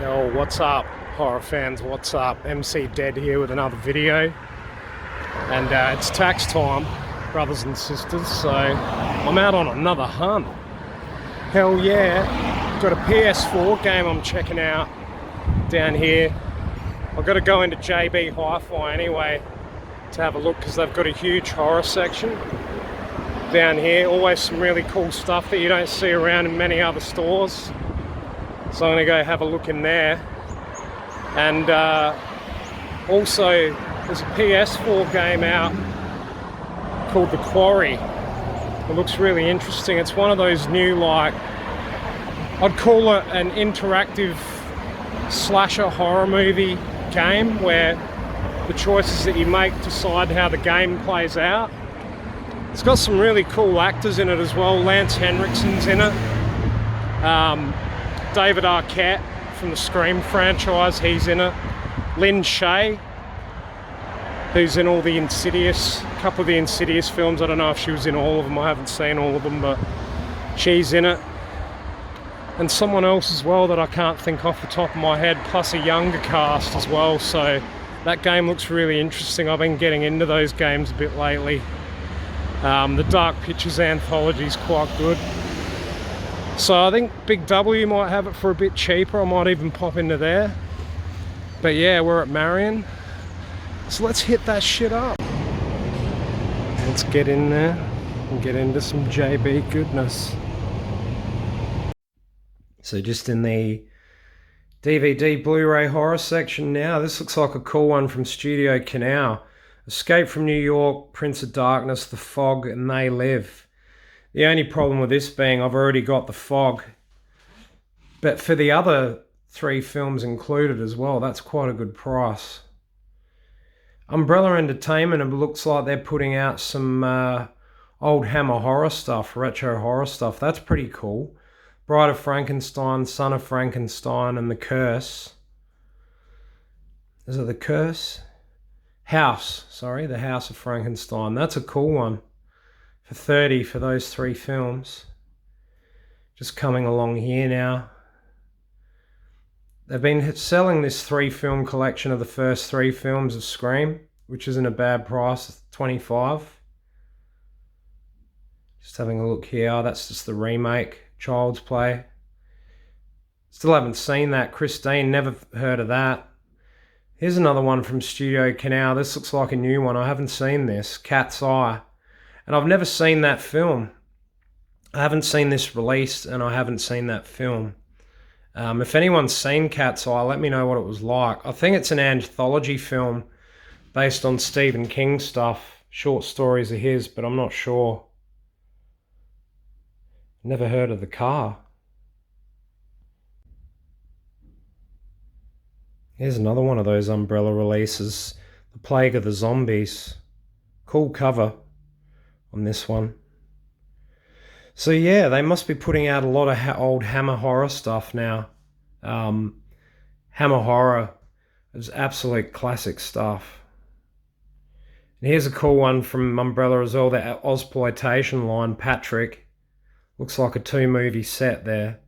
Yo, what's up, horror fans? What's up? MC Dead here with another video. And it's tax time, brothers and sisters, so I'm out on another hunt. Hell yeah. Got a PS4 game I'm checking out down here. I've got to go into JB Hi-Fi anyway to have a look because they've got a huge horror section down here. Always some really cool stuff that you don't see around in many other stores. So I'm going to go have a look in there. And also there's a PS4 game out called The Quarry. It looks really interesting. It's one of those new, like, I'd call it an interactive slasher horror movie game where the choices that you make decide how the game plays out. It's got some really cool actors in it as well. Lance Henrickson's in it. David Arquette from the Scream franchise, he's in it. Lynn Shaye, who's in all the Insidious, a couple of the Insidious films. I don't know if she was in all of them, I haven't seen all of them, but she's in it. And someone else as well that I can't think off the top of my head, plus a younger cast as well. So that game looks really interesting. I've been getting into those games a bit lately. The Dark Pictures anthology is quite good. So I think Big W might have it for a bit cheaper. I might even pop into there. But yeah, we're at Marion. So let's hit that shit up. Let's get in there and get into some JB goodness. So just in the DVD BluRay Horror section now. This looks like a cool one from StudioCanal. Escape from New York, Prince of Darkness, The Fog, and They Live. The only problem with this being I've already got The Fog. But for the other 3 films included as well, that's quite a good price. Umbrella Entertainment, it looks like they're putting out some old Hammer horror stuff, retro horror stuff. That's pretty cool. Bride of Frankenstein, Son of Frankenstein, and The Curse. Is it The Curse? The House of Frankenstein. That's a cool one. For $30 for those 3 films. Just coming along here now. They've been selling this 3-film collection of the first 3 films of Scream, which isn't a bad price, $25. Just having a look here. That's just the remake, Child's Play. Still haven't seen that. Christine, never heard of that. Here's another one from StudioCanal. This looks like a new one. I haven't seen this. Cat's Eye. And I've never seen that film. I haven't seen this released, and I haven't seen that film. If anyone's seen Cat's Eye, let me know what it was like. I think it's an anthology film based on Stephen King stuff. Short stories of his, but I'm not sure. Never heard of The Car. Here's another one of those Umbrella releases. The Plague of the Zombies. Cool cover on this one. So yeah, they must be putting out a lot of old Hammer horror stuff now. Hammer horror is absolute classic stuff. And here's a cool one from Umbrella as well, the Ozploitation line, Patrick. Looks like a 2-movie set there.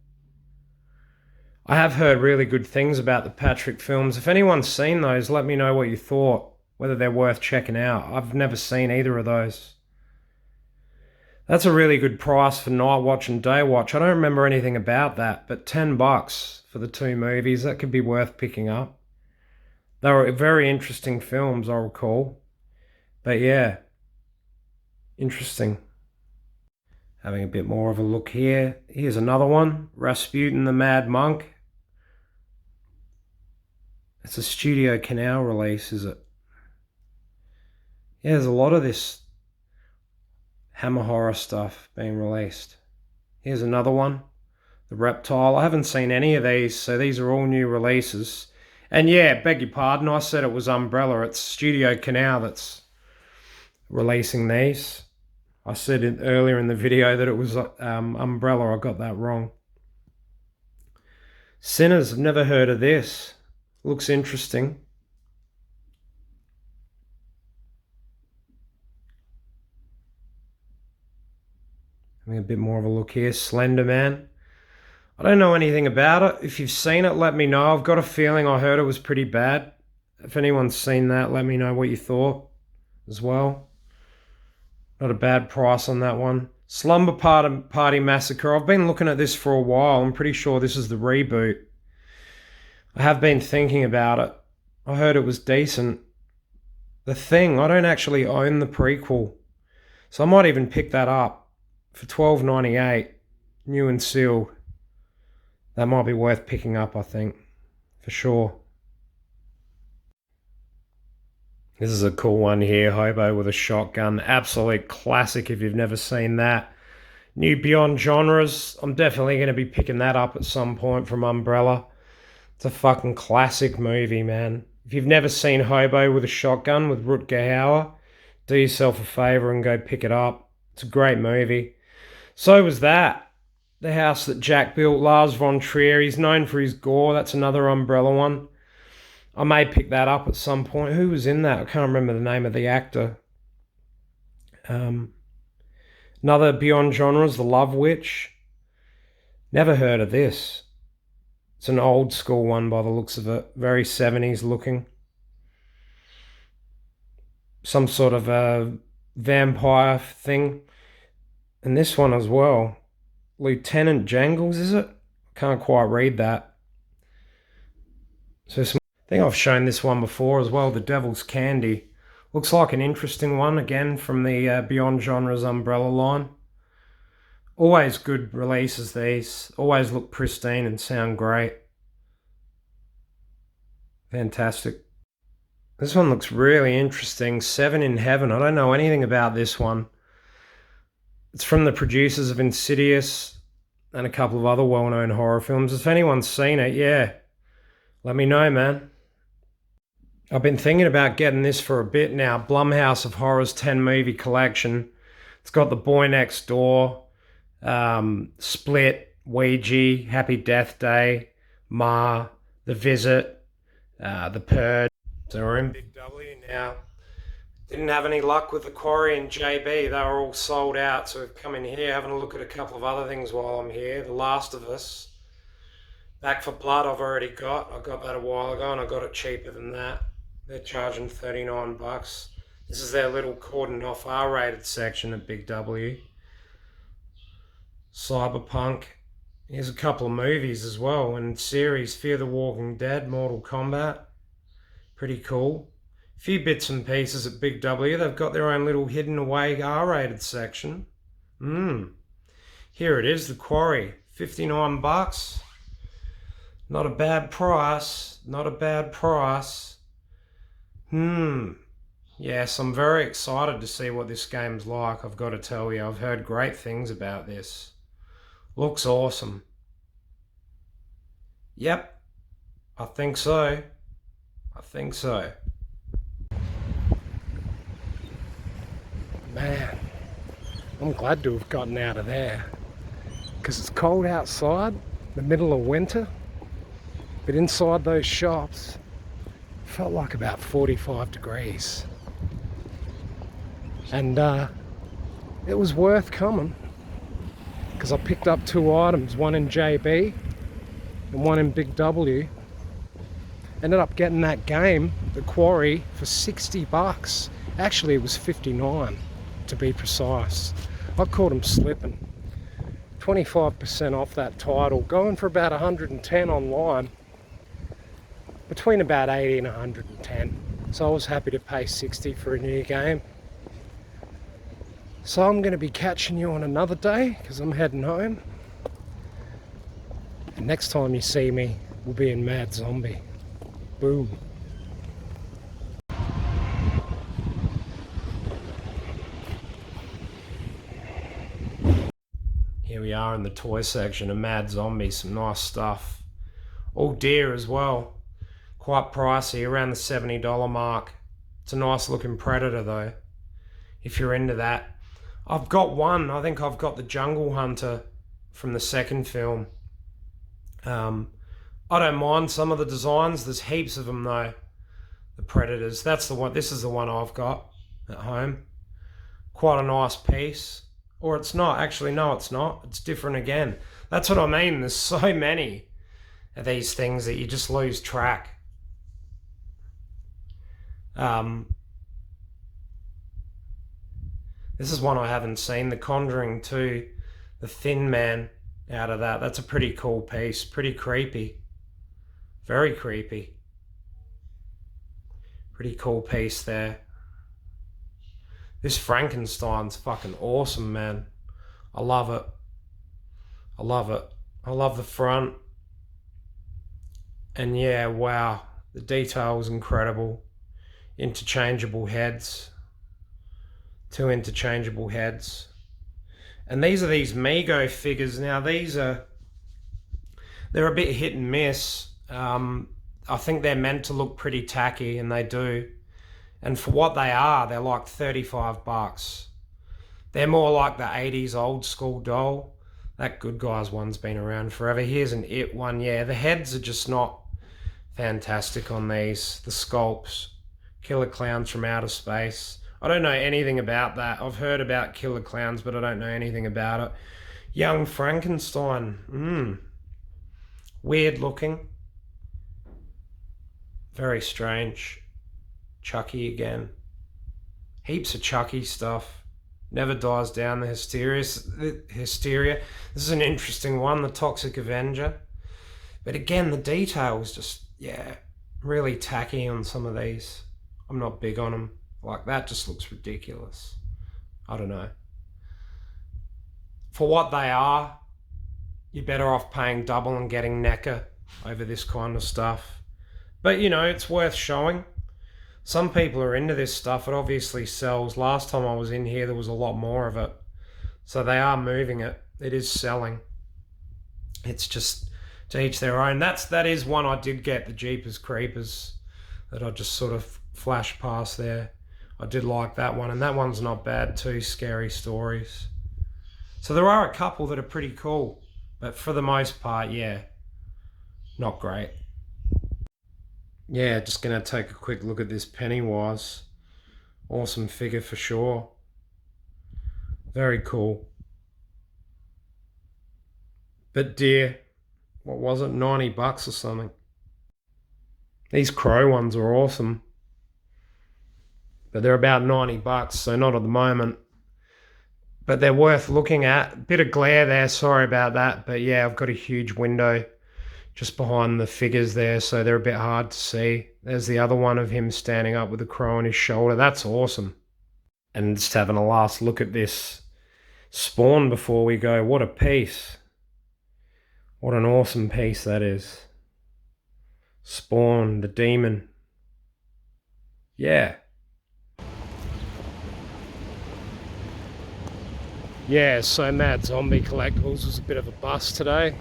I have heard really good things about the Patrick films. If anyone's seen those, let me know what you thought, whether they're worth checking out. I've never seen either of those. That's a really good price for night watch and day watch. I don't remember anything about that, but $10 for the 2 movies, that could be worth picking up. They were very interesting films, I recall. But yeah, interesting. Having a bit more of a look here. Here's another one, Rasputin the Mad Monk. It's a StudioCanal release, is it? Yeah, there's a lot of this Hammer horror stuff being released. Here's another one, The Reptile. I haven't seen any of these, so these are all new releases. And yeah, beg your pardon, I said it was Umbrella. It's StudioCanal that's releasing these. I said it earlier in the video that it was Umbrella. I got that wrong. Sinners, I've never heard of this. Looks interesting. Having a bit more of a look here. Slender Man. I don't know anything about it. If you've seen it, let me know. I've got a feeling I heard it was pretty bad. If anyone's seen that, let me know what you thought as well. Not a bad price on that one. Slumber Party Massacre. I've been looking at this for a while. I'm pretty sure this is the reboot. I have been thinking about it. I heard it was decent. The Thing, I don't actually own the prequel. So I might even pick that up for $12.98, new and sealed. That might be worth picking up, I think, for sure. This is a cool one here, Hobo with a Shotgun. Absolute classic if you've never seen that. New Beyond Genres. I'm definitely going to be picking that up at some point from Umbrella. It's a fucking classic movie, man. If you've never seen Hobo with a Shotgun with Rutger Hauer, do yourself a favour and go pick it up. It's a great movie. So was that. The House That Jack Built, Lars von Trier. He's known for his gore. That's another Umbrella one. I may pick that up at some point. Who was in that? I can't remember the name of the actor. Another Beyond Genres, The Love Witch. Never heard of this. It's an old school one by the looks of it. Very 70s looking. Some sort of a vampire thing. And this one as well. Lieutenant Jangles, is it? Can't quite read that. So I think I've shown this one before as well, The Devil's Candy. Looks like an interesting one, again, from the Beyond Genres Umbrella line. Always good releases, these. Always look pristine and sound great. Fantastic. This one looks really interesting. Seven in Heaven. I don't know anything about this one. It's from the producers of Insidious and a couple of other well-known horror films. If anyone's seen it, yeah, let me know, man. I've been thinking about getting this for a bit now. Blumhouse of Horror's 10-movie collection. It's got The Boy Next Door, Split, Ouija, Happy Death Day, Ma, The Visit, The Purge. So we're in Big W now. Didn't have any luck with the Quarry and JB. They were all sold out. So we've come in here, having a look at a couple of other things while I'm here. The Last of Us. Back for Blood I've already got. I got that a while ago and I got it cheaper than that. They're charging $39. This is their little cordoned off R-rated section at Big W. Cyberpunk. Here's a couple of movies as well and series. Fear the Walking Dead, Mortal Kombat. Pretty cool. A few bits and pieces at Big W. They've got their own little hidden away R-rated section. Here it is, The Quarry. $59. Not a bad price. Not a bad price. Yes, I'm very excited to see what this game's like, I've got to tell you. I've heard great things about this. Looks awesome. Yep. I think so. I think so. Man, I'm glad to have gotten out of there. Because it's cold outside, the middle of winter. But inside those shops, felt like about 45 degrees. And it was worth coming. Because I picked up two items, one in JB and one in Big W. Ended up getting that game, The Quarry, for $60. Actually, it was 59 to be precise. I caught them slipping. 25% off that title, going for about 110 online. Between about 80 and 110. So I was happy to pay 60 for a new game. So I'm going to be catching you on another day because I'm heading home. And next time you see me, we'll be in Mad Zombie. Boom. Here we are in the toy section of Mad Zombie. Some nice stuff. All deer as well. Quite pricey, around the $70 mark. It's a nice looking Predator though, if you're into that. I've got one, I think I've got the Jungle Hunter from the second film. I don't mind some of the designs, there's heaps of them though. The Predators, that's the one, this is the one I've got at home. Quite a nice piece. Or it's not, actually no it's not, it's different again. That's what I mean. There's so many of these things that you just lose track. This is one I haven't seen, The Conjuring 2, the Thin Man out of that. That's a pretty cool piece, pretty creepy. Very creepy. Pretty cool piece there. This Frankenstein's fucking awesome, man. I love it. I love it. I love the front. And yeah, wow. The detail was incredible. Interchangeable heads. 2 interchangeable heads. And these are these Mego figures. Now they're a bit hit and miss. I think they're meant to look pretty tacky, and they do. And for what they are, they're like $35. They're more like the 80s old school doll. That Good Guys one's been around forever. Here's an It one. Yeah, the heads are just not fantastic on these. The sculpts. Killer Clowns from Outer Space. I don't know anything about that. I've heard about Killer Clowns, but I don't know anything about it. Young Frankenstein. Weird looking. Very strange. Chucky again. Heaps of Chucky stuff. Never dies down, the hysteria. This is an interesting one, the Toxic Avenger. But again, the detail is just, yeah, really tacky on some of these. I'm not big on them. Like, that just looks ridiculous. I don't know. For what they are, you're better off paying double and getting NECA over this kind of stuff. But, you know, it's worth showing. Some people are into this stuff. It obviously sells. Last time I was in here, there was a lot more of it. So they are moving it. It is selling. It's just to each their own. That is one I did get, the Jeepers Creepers, that I just sort of flashed past there. I did like that one, and that one's not bad too. Scary Stories. So there are a couple that are pretty cool, but for the most part, yeah, not great. Yeah, just going to take a quick look at this Pennywise. Awesome figure for sure. Very cool. But dear, what was it, $90 or something? These Crow ones are awesome. But they're about $90, so not at the moment. But they're worth looking at. Bit of glare there, sorry about that. But yeah, I've got a huge window just behind the figures there, so they're a bit hard to see. There's the other one of him standing up with a crow on his shoulder. That's awesome. And just having a last look at this Spawn before we go. What a piece. What an awesome piece that is. Spawn, the demon. Yeah. Yeah, so Mad Zombie Collectibles was a bit of a bust today.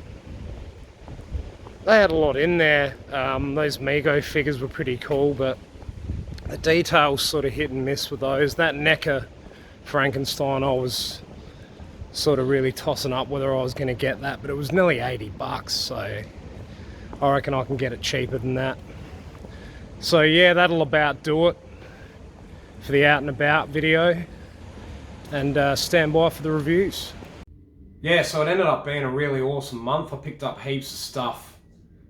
They had a lot in there. Those Mego figures were pretty cool, but the details sort of hit and miss with those. That NECA Frankenstein, I was sort of really tossing up whether I was going to get that, but it was nearly $80, so I reckon I can get it cheaper than that. So yeah, that'll about do it for the out and about video, and stand by for the reviews. Yeah, so it ended up being a really awesome month. I picked up heaps of stuff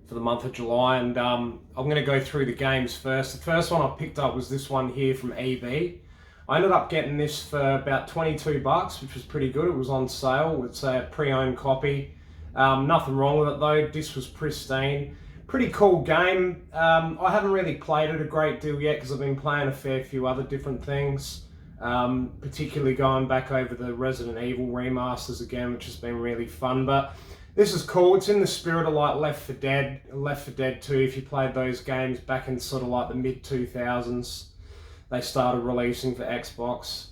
for the month of July, and I'm going to go through the games first. The first one I picked up was this one here from EB. I ended up getting this for about $22, which was pretty good. It was on sale. It's a pre-owned copy. Nothing wrong with it though. This was pristine. Pretty cool game. I haven't really played it a great deal yet because I've been playing a fair few other different things. Particularly going back over the Resident Evil remasters again, which has been really fun. But this is cool. It's in the spirit of like Left 4 Dead 2. If you played those games back in sort of like the mid 2000s, they started releasing for Xbox.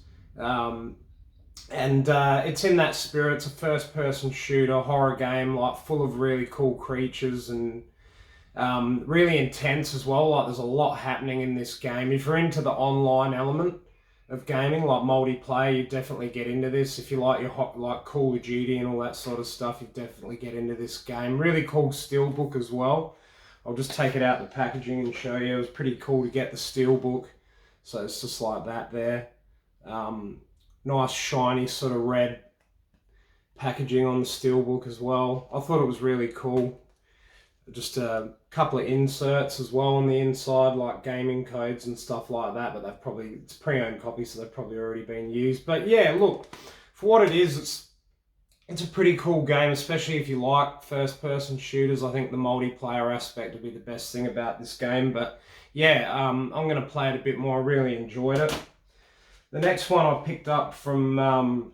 It's in that spirit. It's a first-person shooter, horror game, like full of really cool creatures and really intense as well. Like there's a lot happening in this game. If you're into the online element of gaming, like multiplayer, you definitely get into this. If you like your like Call of Duty and all that sort of stuff, you definitely get into this game. Really cool steelbook as well. I'll just take it out the packaging and show you. It was pretty cool to get the steelbook. So it's just like that there. Nice shiny sort of red packaging on the steelbook as well. I thought it was really cool. Just a couple of inserts as well on the inside, like gaming codes and stuff like that, but it's pre-owned copy, so they've probably already been used. But yeah, look, for what it is, it's a pretty cool game, especially if you like first-person shooters. I think the multiplayer aspect would be the best thing about this game. But yeah, I'm going to play it a bit more. I really enjoyed it. The next one I picked up from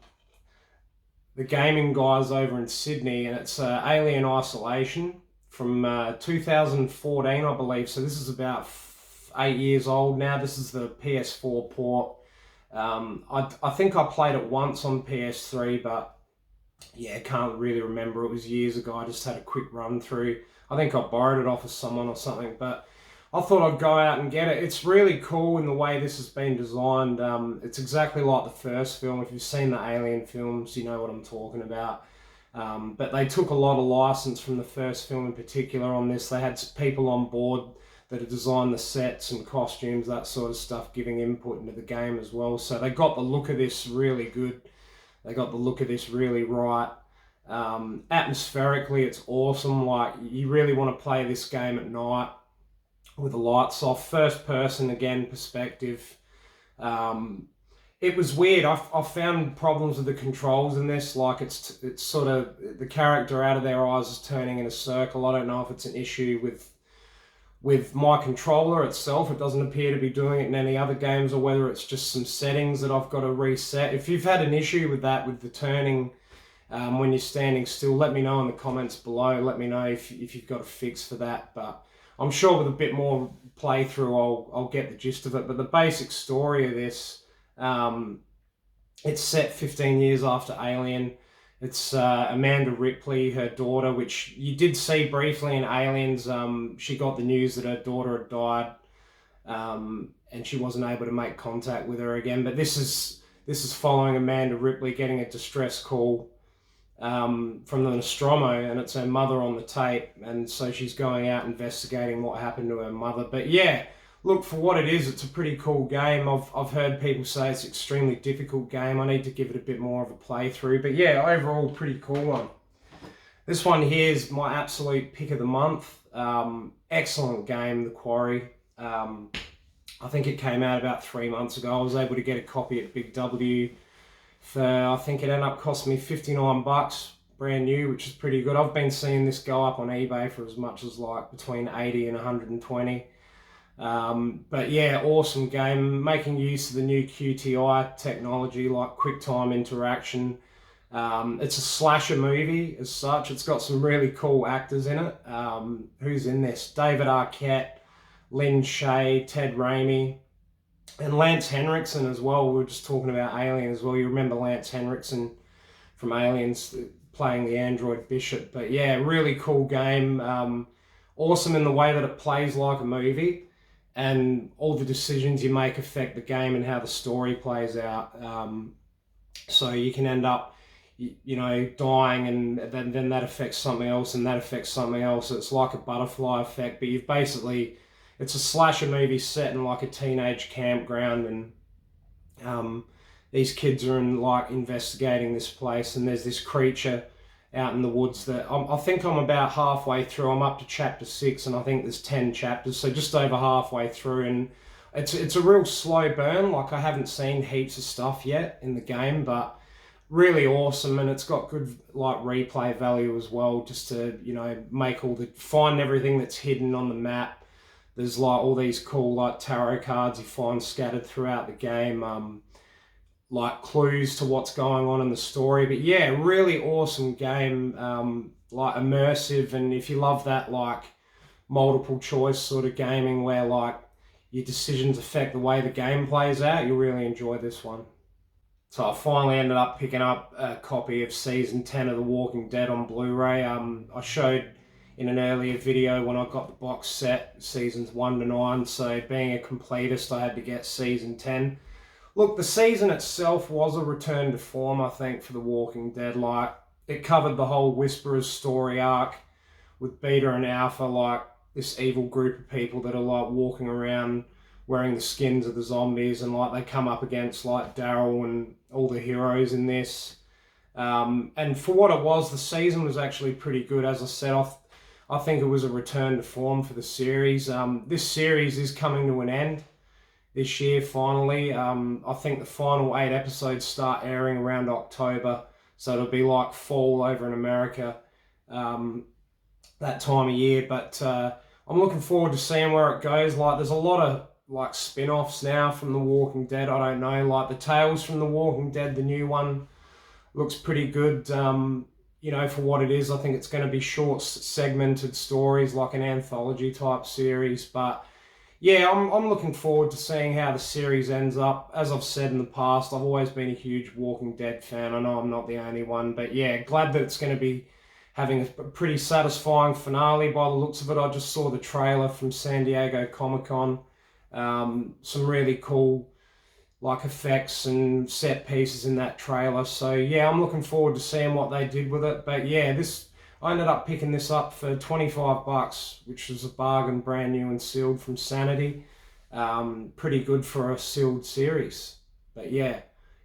the gaming guys over in Sydney, and it's Alien Isolation from 2014, I believe. So this is about 8 years old now. This is the PS4 port. I think I played it once on PS3, but yeah, can't really remember. It was years ago. I just had a quick run through. I think I borrowed it off of someone or something, but I thought I'd go out and get it. It's really cool in the way this has been designed. It's exactly like the first film. If you've seen the Alien films, you know what I'm talking about. But they took a lot of license from the first film in particular on this. They had people on board that had designed the sets and costumes, that sort of stuff, giving input into the game as well. So they got the look of this really good. They got the look of this really right. Atmospherically, it's awesome. Like, you really want to play this game at night with the lights off. First person, again, perspective. It was weird. I found problems with the controls in this. Like, it's sort of, the character out of their eyes is turning in a circle. I don't know if it's an issue with my controller itself. It doesn't appear to be doing it in any other games, or whether it's just some settings that I've got to reset. If you've had an issue with that, with the turning when you're standing still, let me know in the comments below. Let me know if you've got a fix for that. But I'm sure with a bit more playthrough, I'll get the gist of it. But the basic story of this, it's set 15 years after Alien. It's Amanda Ripley, her daughter, which you did see briefly in Aliens. She got the news that her daughter had died, and she wasn't able to make contact with her again. But this is following Amanda Ripley getting a distress call from the Nostromo, and it's her mother on the tape, and so she's going out investigating what happened to her mother. But yeah, look, for what it is, it's a pretty cool game. I've heard people say it's an extremely difficult game. I need to give it a bit more of a playthrough. But yeah, overall, pretty cool one. This one here is my absolute pick of the month. Excellent game, The Quarry. I think it came out about 3 months ago. I was able to get a copy at Big W for, I think it ended up costing me 59 bucks, brand new, which is pretty good. I've been seeing this go up on eBay for as much as like between 80 and 120. But yeah, awesome game, making use of the new QTI technology, like QuickTime interaction. It's a slasher movie as such. It's got some really cool actors in it. Who's in this? David Arquette, Lynn Shaye, Ted Raimi, and Lance Henriksen as well. We were just talking about Alien as well. You remember Lance Henriksen from Aliens playing the android Bishop. But yeah, really cool game. Awesome in the way that it plays like a movie, and all the decisions you make affect the game and how the story plays out. So you can end up, you know, dying, and then that affects something else, and that affects something else. It's like a butterfly effect, but you've basically, it's a slasher movie set in like a teenage campground, and these kids are investigating this place, and there's this creature out in the woods that I think I'm about halfway through. I'm up to chapter 6, and I think there's 10 chapters, so just over halfway through, and it's a real slow burn. Like, I haven't seen heaps of stuff yet in the game, but really awesome, and it's got good like replay value as well, just to, you know, find everything that's hidden on the map. There's like all these cool like tarot cards you find scattered throughout the game, like clues to what's going on in the story. But yeah, really awesome game, like immersive. And if you love that like multiple choice sort of gaming where like your decisions affect the way the game plays out, you'll really enjoy this one. So I finally ended up picking up a copy of season 10 of The Walking Dead on Blu-ray. I showed in an earlier video when I got the box set, seasons 1 to 9. So being a completist, I had to get season 10. Look, the season itself was a return to form, I think, for The Walking Dead. Like, it covered the whole Whisperers story arc with Beta and Alpha, like this evil group of people that are like walking around wearing the skins of the zombies, and like they come up against like Daryl and all the heroes in this. And for what it was, the season was actually pretty good. As I said, I think it was a return to form for the series. This series is coming to an end this year, finally. I think the final 8 episodes start airing around October, so it'll be like fall over in America that time of year. But I'm looking forward to seeing where it goes. Like, there's a lot of like spin-offs now from The Walking Dead. I don't know, like the Tales from The Walking Dead, the new one looks pretty good. You know, for what it is, I think it's going to be short, segmented stories, like an anthology type series. But yeah, I'm looking forward to seeing how the series ends up. As I've said in the past, I've always been a huge Walking Dead fan. I know I'm not the only one, but yeah, glad that it's going to be having a pretty satisfying finale by the looks of it. I just saw the trailer from San Diego Comic-Con. Some really cool like effects and set pieces in that trailer. So yeah, I'm looking forward to seeing what they did with it. But yeah, I ended up picking this up for $25, which was a bargain, brand new and sealed from Sanity. Pretty good for a sealed series. But yeah,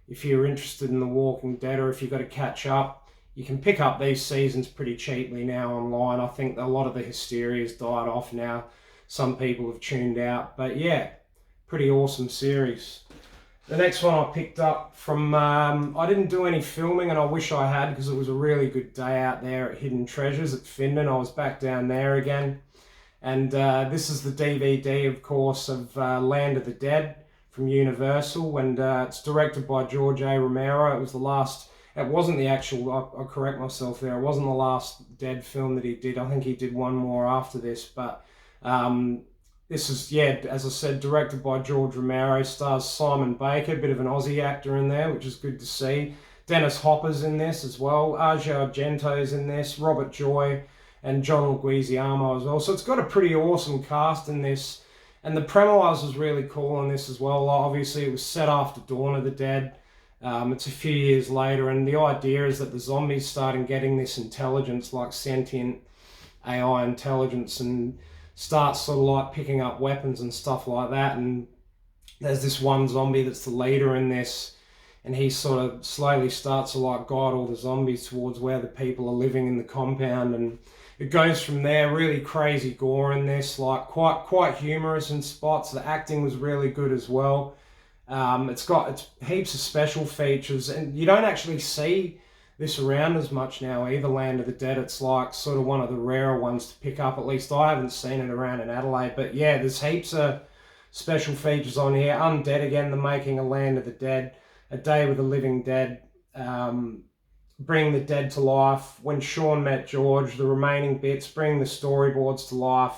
if you're interested in The Walking Dead, or if you've got to catch up, you can pick up these seasons pretty cheaply now online. I think a lot of the hysteria's died off now. Some people have tuned out. But yeah, pretty awesome series. The next one I picked up from, I didn't do any filming, and I wish I had, because it was a really good day out there at Hidden Treasures at Findon. I was back down there again. And this is the DVD, of course, of Land of the Dead from Universal, and it's directed by George A. Romero. It was the last, it wasn't the actual, I'll correct myself there, it wasn't the last Dead film that he did. I think he did one more after this, but this is, yeah, as I said, directed by George Romero, stars Simon Baker, a bit of an Aussie actor in there, which is good to see. Dennis Hopper's in this as well. Argento's in this, Robert Joy, and John Leguizamo as well. So it's got a pretty awesome cast in this. And the premise was really cool in this as well. Obviously, it was set after Dawn of the Dead. It's a few years later, and the idea is that the zombies started getting this intelligence, like sentient AI intelligence, and starts sort of like picking up weapons and stuff like that. And there's this one zombie that's the leader in this, and he sort of slowly starts to like guide all the zombies towards where the people are living in the compound, and it goes from there. Really crazy gore in this, like quite humorous in spots. The acting was really good as well. It's heaps of special features, and you don't actually see this around as much now either, Land of the Dead. It's like sort of one of the rarer ones to pick up. At least I haven't seen it around in Adelaide. But yeah, there's heaps of special features on here. Undead again, the making of Land of the Dead, A Day with the Living Dead, bring the dead to life, When Sean Met George, the remaining bits, bring the storyboards to life,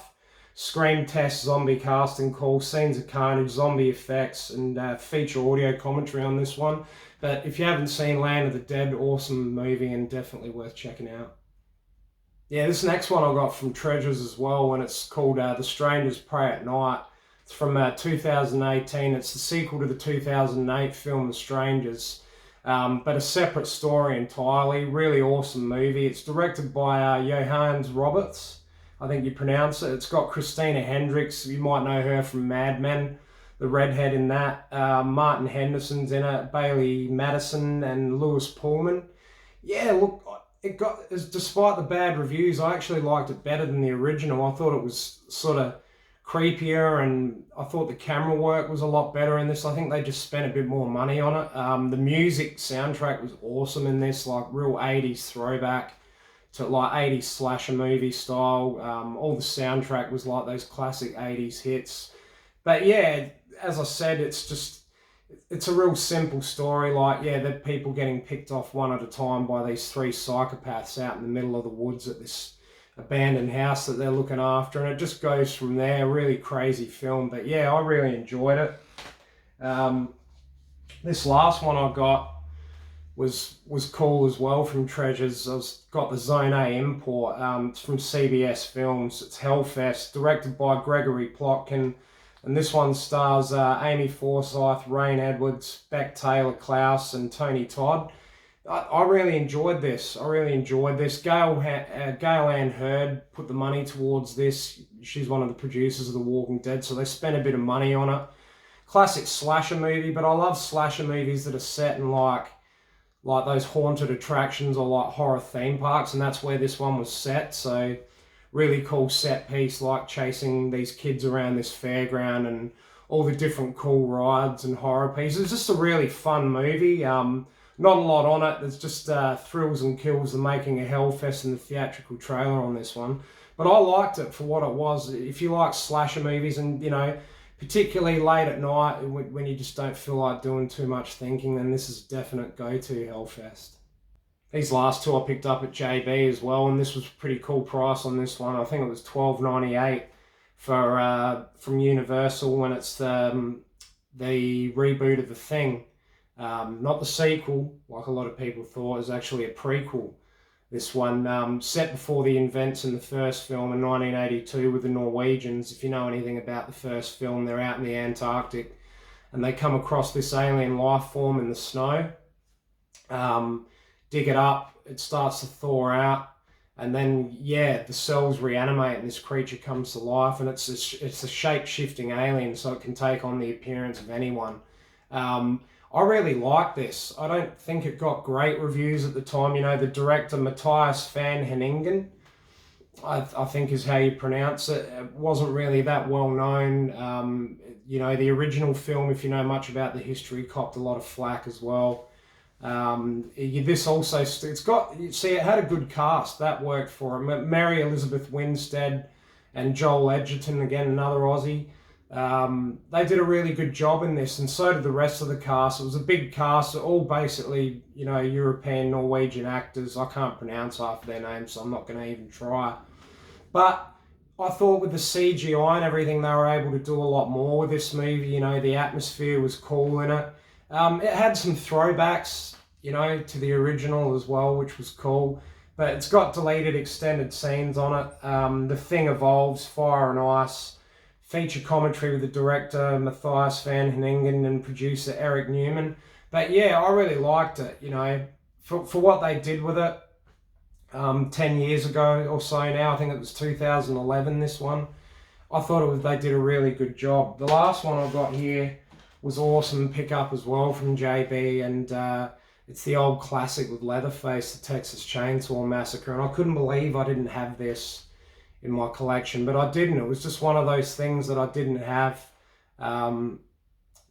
Scream Test, Zombie Casting Call, Scenes of Carnage, Zombie Effects, and feature audio commentary on this one. But if you haven't seen Land of the Dead, awesome movie and definitely worth checking out. Yeah, this next one I got from Treasures as well, and it's called The Strangers Pray at Night. It's from 2018. It's the sequel to the 2008 film The Strangers, but a separate story entirely. Really awesome movie. It's directed by Johannes Roberts, I think you pronounce it. It's got Christina Hendricks. You might know her from Mad Men, the redhead in that. Martin Henderson's in it, Bailee, Madison, and Lewis Pullman. Yeah, look, despite the bad reviews, I actually liked it better than the original. I thought it was sort of creepier, and I thought the camera work was a lot better in this. I think they just spent a bit more money on it. The music soundtrack was awesome in this, like real 80s throwback to like 80s slasher movie style. All the soundtrack was like those classic 80s hits. But yeah, as I said, it's a real simple story. Like, yeah, they're people getting picked off one at a time by these 3 psychopaths out in the middle of the woods at this abandoned house that they're looking after, and it just goes from there. Really crazy film, but yeah, I really enjoyed it. This last one I got was cool as well from Treasures. Got the Zone A import. It's from CBS Films. It's Hellfest, directed by Gregory Plotkin. And this one stars Amy Forsyth, Rain Edwards, Beck Taylor Klaus, and Tony Todd. I really enjoyed this. Gail Ann Hurd put the money towards this. She's one of the producers of The Walking Dead, so they spent a bit of money on it. Classic slasher movie, but I love slasher movies that are set in like like those haunted attractions or like horror theme parks, and that's where this one was set. So really cool set piece, like chasing these kids around this fairground and all the different cool rides and horror pieces. It's just a really fun movie. Not a lot on it. There's just thrills and kills, the making of Hellfest and the theatrical trailer on this one. But I liked it for what it was. If you like slasher movies and, you know, particularly late at night when you just don't feel like doing too much thinking, then this is a definite go-to, Hellfest. These last two I picked up at JB as well, and this was a pretty cool price on this one. I think it was $12.98 for from Universal when it's the reboot of The Thing. Not the sequel, like a lot of people thought. It was actually a prequel. This one, set before the events in the first film in 1982 with the Norwegians. If you know anything about the first film, they're out in the Antarctic and they come across this alien life form in the snow. Dig it up, it starts to thaw out, and then, yeah, the cells reanimate and this creature comes to life, and it's a shape-shifting alien, so it can take on the appearance of anyone. I really like this. I don't think it got great reviews at the time. You know, the director, Mattljs van Heijningen, I think is how you pronounce it. It wasn't really that well known. You know, the original film, if you know much about the history, copped a lot of flack as well. This also, it had a good cast. That worked for it. Mary Elizabeth Winstead and Joel Edgerton, again, another Aussie. They did a really good job in this, and so did the rest of the cast. It was a big cast, all basically, you know, European, Norwegian actors. I can't pronounce half their names, so I'm not going to even try. But I thought with the CGI and everything, they were able to do a lot more with this movie. You know, the atmosphere was cool in it. It had some throwbacks, you know, to the original as well, which was cool. But it's got deleted extended scenes on it. The Thing evolves, Fire and Ice. Feature commentary with the director, Mattljs van Heijningen, and producer Eric Newman. But yeah, I really liked it, you know, for what they did with it 10 years ago or so now. I think it was 2011, this one. I thought they did a really good job. The last one I've got here was awesome pickup as well from JB, and it's the old classic with Leatherface, the Texas Chainsaw Massacre, and I couldn't believe I didn't have this in my collection, but I didn't. It was just one of those things that I didn't have.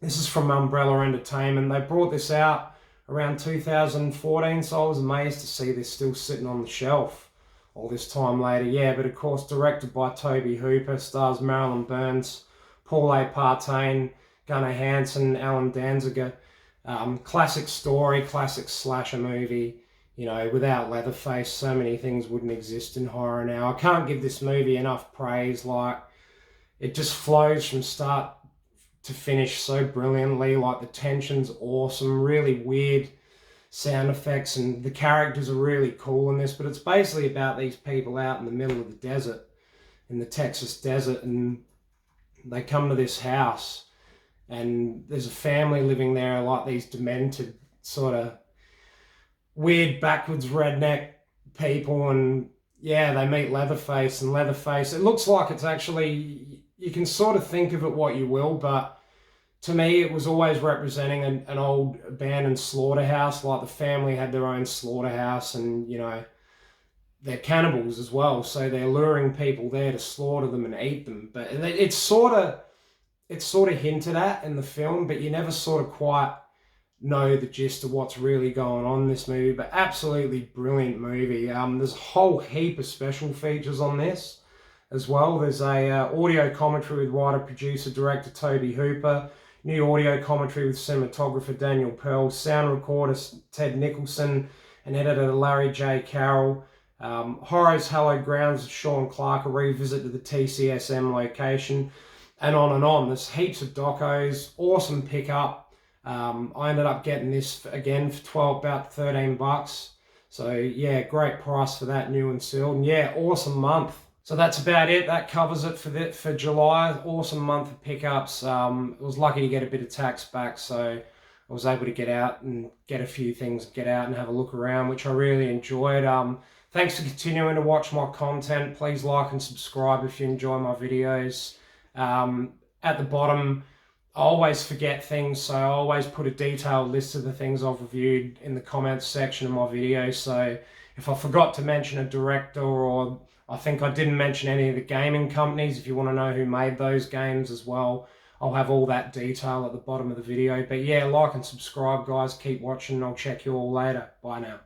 This is from Umbrella Entertainment. They brought this out around 2014, so I was amazed to see this still sitting on the shelf all this time later. Yeah, but of course directed by Toby Hooper, stars Marilyn Burns, Paul A. Partain, Gunnar Hansen, Alan Danziger. Classic story, classic slasher movie. You know, without Leatherface, so many things wouldn't exist in horror now. I can't give this movie enough praise. Like, it just flows from start to finish so brilliantly. Like, the tension's awesome, really weird sound effects, and the characters are really cool in this. But it's basically about these people out in the middle of the desert, in the Texas desert, and they come to this house, and there's a family living there, like these demented sort of weird backwards redneck people, and yeah, they meet Leatherface, and Leatherface, it looks like it's actually, you can sort of think of it what you will, but to me it was always representing an old abandoned slaughterhouse. Like, the family had their own slaughterhouse, and you know, they're cannibals as well, so they're luring people there to slaughter them and eat them. But it's sort of hinted at in the film, but you never sort of quite know the gist of what's really going on in this movie. But absolutely brilliant movie. There's a whole heap of special features on this as well. There's a audio commentary with writer, producer, director Toby Hooper, new audio commentary with cinematographer Daniel Pearl, sound recorder Ted Nicholson, and editor Larry J. Carroll. Horror's Hallowed Grounds of Sean Clark, a revisit to the TCSM location, and on and on. There's heaps of docos, awesome pickup. I ended up getting this again for about 13 bucks. So yeah, great price for that, new and sealed. And yeah, awesome month. So that's about it. That covers it for July. Awesome month of pickups. I was lucky to get a bit of tax back, so I was able to get out and get a few things, get out and have a look around, which I really enjoyed. Thanks for continuing to watch my content. Please like and subscribe if you enjoy my videos. At the bottom, I always forget things, so I always put a detailed list of the things I've reviewed in the comments section of my video. So if I forgot to mention a director, or I think I didn't mention any of the gaming companies, if you want to know who made those games as well, I'll have all that detail at the bottom of the video. But yeah, like and subscribe, guys. Keep watching. I'll check you all later. Bye now.